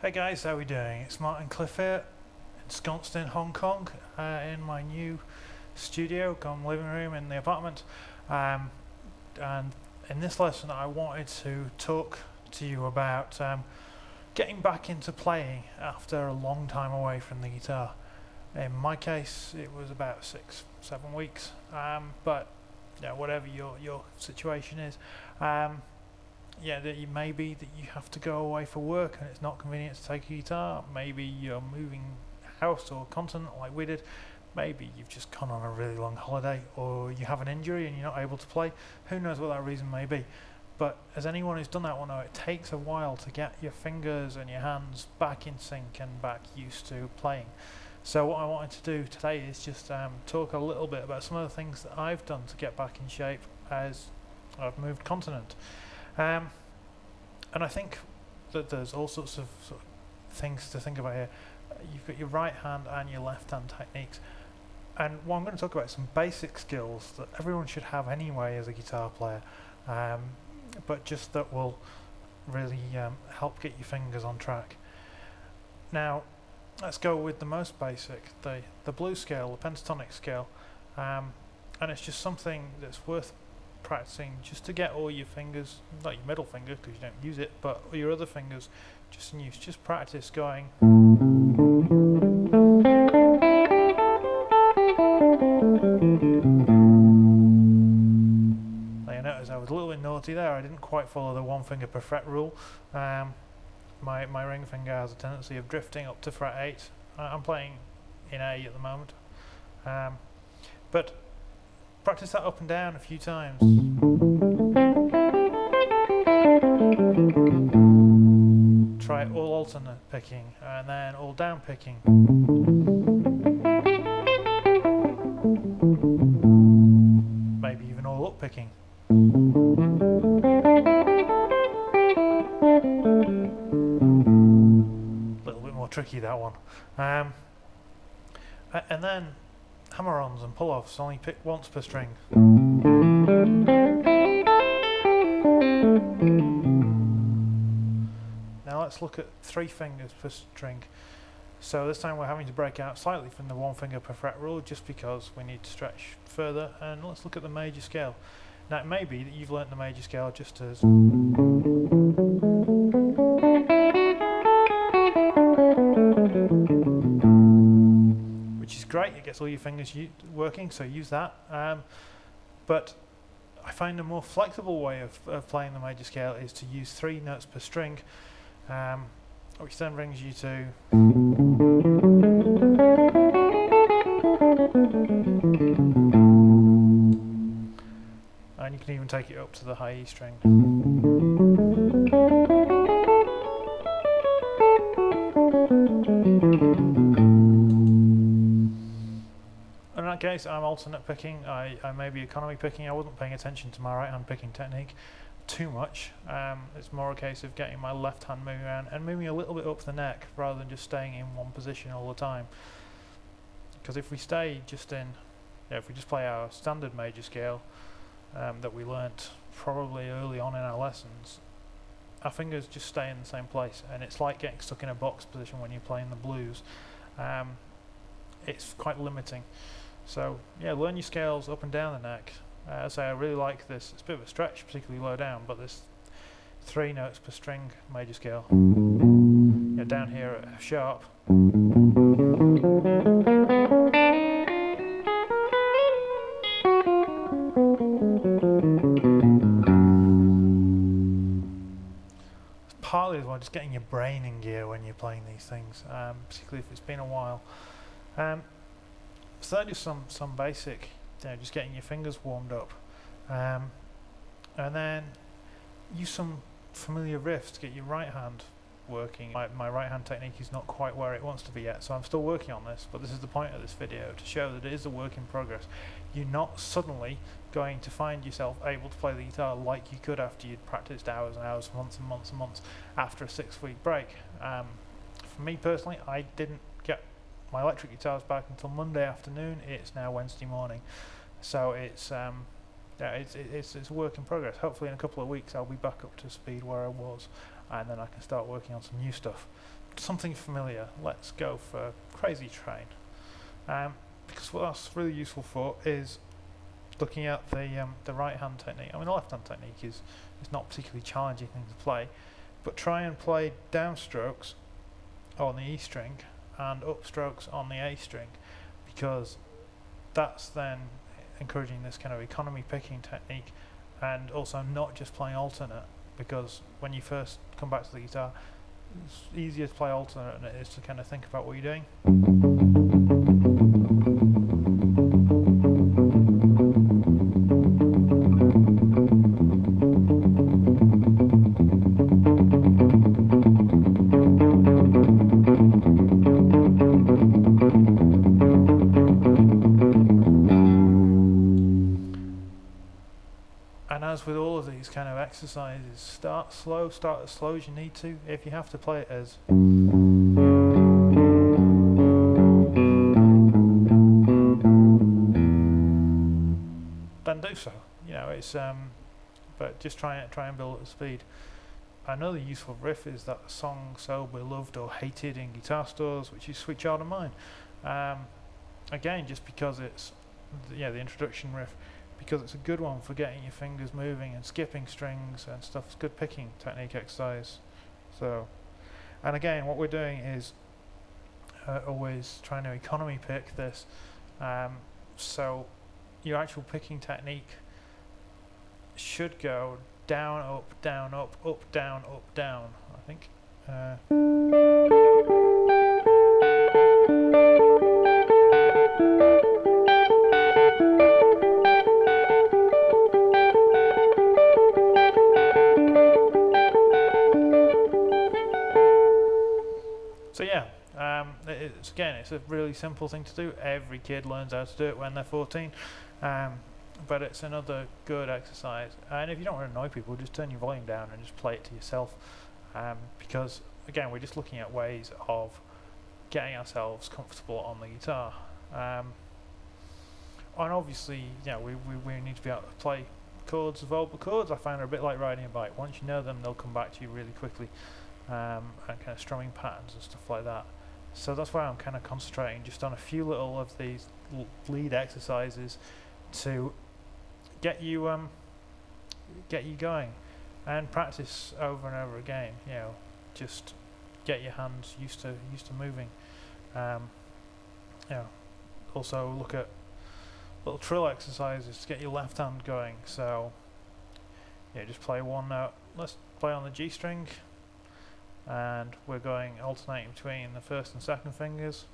Hey guys, how are we doing? It's Martin Cliffe here, ensconced in Hong Kong, in my new studio, living room in the apartment. And in this lesson, I wanted to talk to you about getting back into playing after a long time away from the guitar. In my case, it was about 6-7 weeks. But yeah, whatever your situation is. That it may be that you have to go away for work and it's not convenient to take a guitar. Maybe you're moving house or continent like we did. Maybe you've just gone on a really long holiday, or you have an injury and you're not able to play. Who knows what that reason may be. But as anyone who's done that will know, it takes a while to get your fingers and your hands back in sync and back used to playing. So what I wanted to do today is just talk a little bit about some of the things that I've done to get back in shape as I've moved continent. And I think that there's all sorts of things to think about here. You've got your right hand and your left hand techniques, and what I'm going to talk about some basic skills that everyone should have anyway as a guitar player, but just that will really help get your fingers on track. Now let's go with the most basic, the blues scale, the pentatonic scale, and it's just something that's worth practicing just to get all your fingers, not your middle finger because you don't use it, but all your other fingers just in use. Just practice going. Now you notice I was a little bit naughty there. I didn't quite follow the 1 finger per fret rule. My ring finger has a tendency of drifting up to fret 8. I'm playing in A at the moment, but practice that up and down a few times. Try all alternate picking and then all down picking. Maybe even all up picking. A little bit more tricky, that one. And then hammer-ons and pull-offs, only pick once per string. Now let's look at 3 fingers per string. So this time we're having to break out slightly from the 1 finger per fret rule just because we need to stretch further, and let's look at the major scale. Now it may be that you've learnt the major scale just as great, it gets all your fingers working, so use that. But I find a more flexible way of playing the major scale is to use 3 notes per string, which then brings you to and you can even take it up to the high E string. In that case, I'm alternate picking. I may be economy picking. I wasn't paying attention to my right hand picking technique too much. It's more a case of getting my left hand moving around and moving a little bit up the neck rather than just staying in one position all the time. Because if we stay just in, if we just play our standard major scale that we learnt probably early on in our lessons, our fingers just stay in the same place, and it's like getting stuck in a box position when you're playing the blues. It's quite limiting. So yeah, learn your scales up and down the neck. As I say, I really like this. It's a bit of a stretch, particularly low down, but this 3 notes per string major scale. Down here at sharp. It's partly as well just getting your brain in gear when you're playing these things, particularly if it's been a while. So that is some basic, just getting your fingers warmed up, and then use some familiar riffs to get your right hand working. My right hand technique is not quite where it wants to be yet, so I'm still working on this, but this is the point of this video, to show that it is a work in progress. You're not suddenly going to find yourself able to play the guitar like you could after you'd practiced hours and hours, months and months and months after a 6-week break. For me personally, I didn't get my electric guitars back until Monday afternoon. It's now Wednesday morning, so it's a work in progress. Hopefully in a couple of weeks I'll be back up to speed where I was. and then I can start working on some new stuff. Something familiar. Let's go for Crazy Train. Because what that's really useful for is looking at the right hand technique. I mean, the left hand technique is not particularly challenging thing to play, but try and play downstrokes on the E string and upstrokes on the A string, because that's then encouraging this kind of economy picking technique, and also not just playing alternate, because when you first come back to the guitar, it's easier to play alternate than it is to kind of think about what you're doing. And as with all of these kind of exercises, start slow, start as slow as you need to. If you have to play it as then do so. You know, it's but just try and build at speed. Another useful riff is that song so beloved or hated in guitar stores, which is Sweet Child of Mine. Again, just because it's the introduction riff, because it's a good one for getting your fingers moving and skipping strings and stuff. It's good picking technique exercise. So, and again, what we're doing is always trying to economy pick this. So your actual picking technique should go down, up, down, up, down, up, down, I think. So yeah, it's a really simple thing to do. Every kid learns how to do it when they're 14, but it's another good exercise. And if you don't want to annoy people, just turn your volume down and just play it to yourself, because again, we're just looking at ways of getting ourselves comfortable on the guitar. And obviously, we need to be able to play chords, evolvable chords. I find are a bit like riding a bike. Once you know them, they'll come back to you really quickly. And kind of strumming patterns and stuff like that. So that's why I'm kind of concentrating just on a few little of these lead exercises to get you going, and practice over and over again. Just get your hands used to moving. Also look at little trill exercises to get your left hand going. So just play one note. Let's play on the G string. And we're going alternating between the first and second fingers.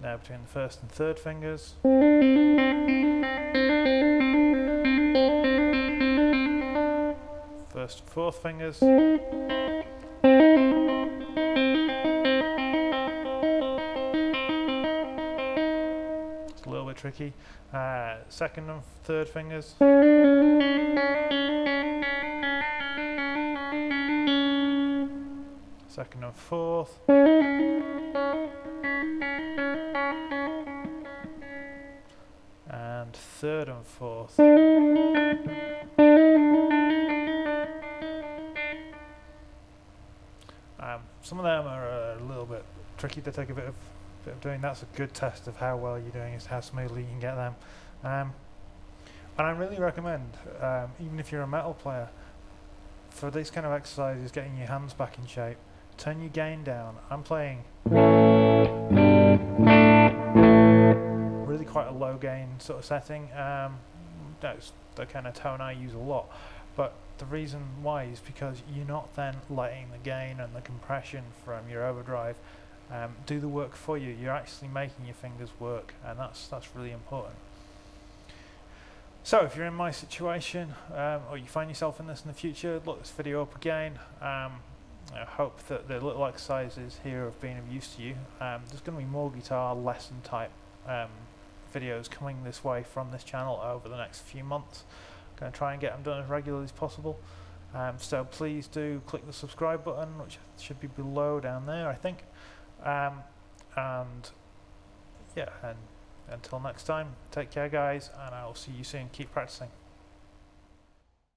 Now between the first and third fingers. First and fourth fingers. It's a little bit tricky. Second and third fingers. Second and fourth. And third and fourth. Some of them are a little bit tricky to take a bit of doing. That's a good test of how well you're doing, is how smoothly you can get them. And I really recommend, even if you're a metal player, for these kind of exercises, getting your hands back in shape, turn your gain down. I'm playing really quite a low gain sort of setting. That's the kind of tone I use a lot. But the reason why is because you're not then letting the gain and the compression from your overdrive do the work for you. You're actually making your fingers work, and that's really important. So if you're in my situation, or you find yourself in this in the future, look this video up again. I hope that the little exercises here have been of use to you. There's going to be more guitar lesson type videos coming this way from this channel over the next few months. I'm going to try and get them done as regularly as possible. So please do click the subscribe button, which should be below down there, I think. And Until next time, take care guys, and I will see you soon. Keep practicing.